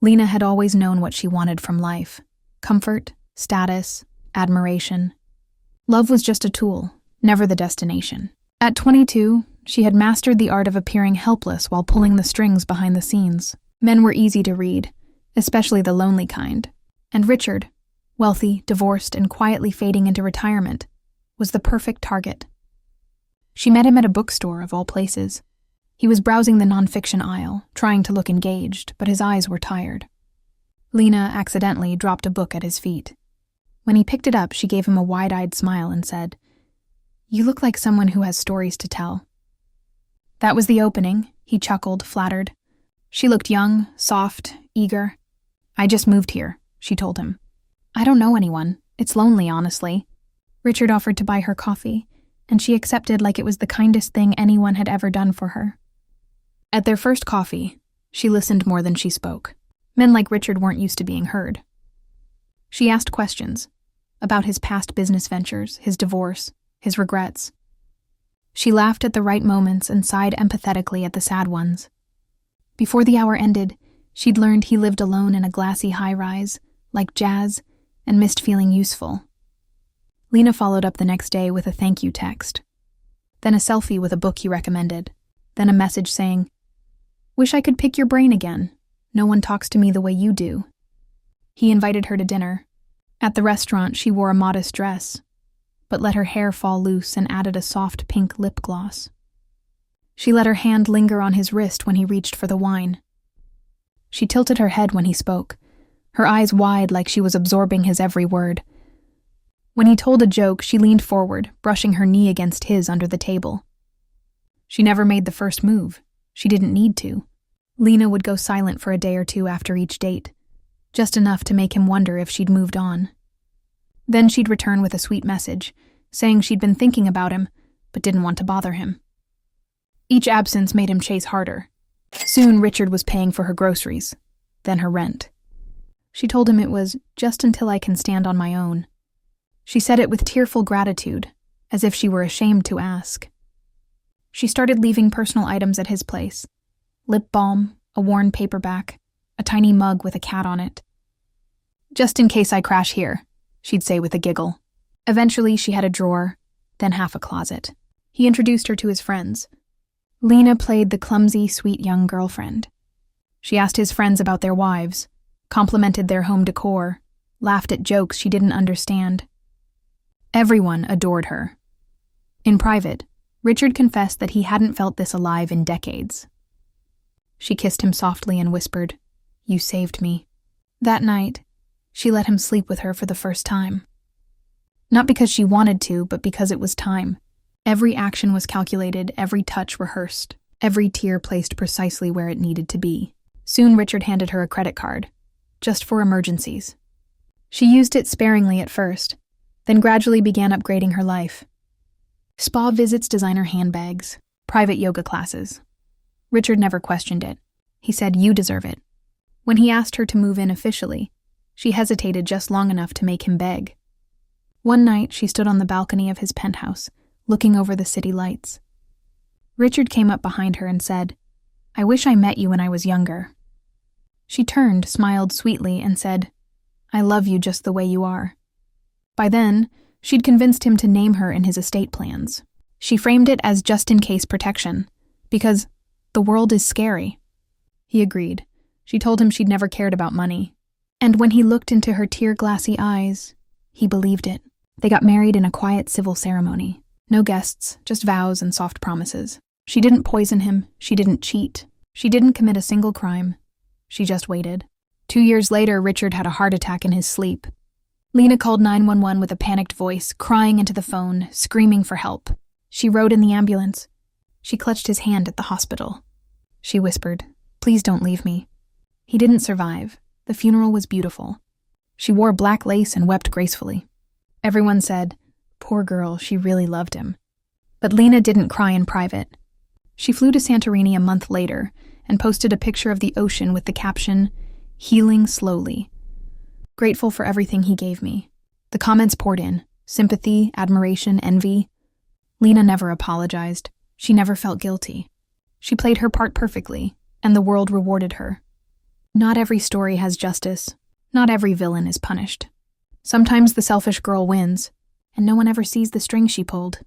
Lena had always known what she wanted from life: comfort, status, admiration. Love was just a tool, never the destination. At 22, she had mastered the art of appearing helpless while pulling the strings behind the scenes. Men were easy to read, especially the lonely kind. And Richard, wealthy, divorced, and quietly fading into retirement, was the perfect target. She met him at a bookstore, of all places. He was browsing the nonfiction aisle, trying to look engaged, but his eyes were tired. Lena accidentally dropped a book at his feet. When he picked it up, she gave him a wide-eyed smile and said, "You look like someone who has stories to tell." That was the opening, he chuckled, flattered. She looked young, soft, eager. "I just moved here," she told him. "I don't know anyone. It's lonely, honestly." Richard offered to buy her coffee, and she accepted like it was the kindest thing anyone had ever done for her. At their first coffee, she listened more than she spoke. Men like Richard weren't used to being heard. She asked questions about his past business ventures, his divorce, his regrets. She laughed at the right moments and sighed empathetically at the sad ones. Before the hour ended, she'd learned he lived alone in a glassy high-rise, liked jazz, and missed feeling useful. Lena followed up the next day with a thank you text, then a selfie with a book he recommended, then a message saying, "Wish I could pick your brain again. No one talks to me the way you do." He invited her to dinner. At the restaurant, she wore a modest dress, but let her hair fall loose and added a soft pink lip gloss. She let her hand linger on his wrist when he reached for the wine. She tilted her head when he spoke, her eyes wide like she was absorbing his every word. When he told a joke, she leaned forward, brushing her knee against his under the table. She never made the first move. She didn't need to. Lena would go silent for a day or two after each date, just enough to make him wonder if she'd moved on. Then she'd return with a sweet message, saying she'd been thinking about him, but didn't want to bother him. Each absence made him chase harder. Soon Richard was paying for her groceries, then her rent. She told him it was just until I can stand on my own. She said it with tearful gratitude, as if she were ashamed to ask. She started leaving personal items at his place: lip balm, a worn paperback, a tiny mug with a cat on it. "Just in case I crash here," she'd say with a giggle. Eventually, she had a drawer, then half a closet. He introduced her to his friends. Lena played the clumsy, sweet young girlfriend. She asked his friends about their wives, complimented their home decor, laughed at jokes she didn't understand. Everyone adored her. In private, Richard confessed that he hadn't felt this alive in decades. She kissed him softly and whispered, "You saved me." That night, she let him sleep with her for the first time. Not because she wanted to, but because it was time. Every action was calculated, every touch rehearsed, every tear placed precisely where it needed to be. Soon Richard handed her a credit card, just for emergencies. She used it sparingly at first, then gradually began upgrading her life. Spa visits, designer handbags, private yoga classes. Richard never questioned it. He said, "You deserve it." When he asked her to move in officially, she hesitated just long enough to make him beg. One night, she stood on the balcony of his penthouse, looking over the city lights. Richard came up behind her and said, "I wish I met you when I was younger." She turned, smiled sweetly, and said, "I love you just the way you are." By then, she'd convinced him to name her in his estate plans. She framed it as just-in-case protection, because the world is scary. He agreed. She told him she'd never cared about money. And when he looked into her tear-glassy eyes, he believed it. They got married in a quiet civil ceremony. No guests, just vows and soft promises. She didn't poison him. She didn't cheat. She didn't commit a single crime. She just waited. 2 years later, Richard had a heart attack in his sleep. Lena called 911 with a panicked voice, crying into the phone, screaming for help. She rode in the ambulance. She clutched his hand at the hospital. She whispered, "Please don't leave me." He didn't survive. The funeral was beautiful. She wore black lace and wept gracefully. Everyone said, "Poor girl, she really loved him." But Lena didn't cry in private. She flew to Santorini a month later and posted a picture of the ocean with the caption, "Healing slowly. Grateful for everything he gave me." The comments poured in: sympathy, admiration, envy. Lena never apologized. She never felt guilty. She played her part perfectly, and the world rewarded her. Not every story has justice. Not every villain is punished. Sometimes the selfish girl wins, and no one ever sees the string she pulled.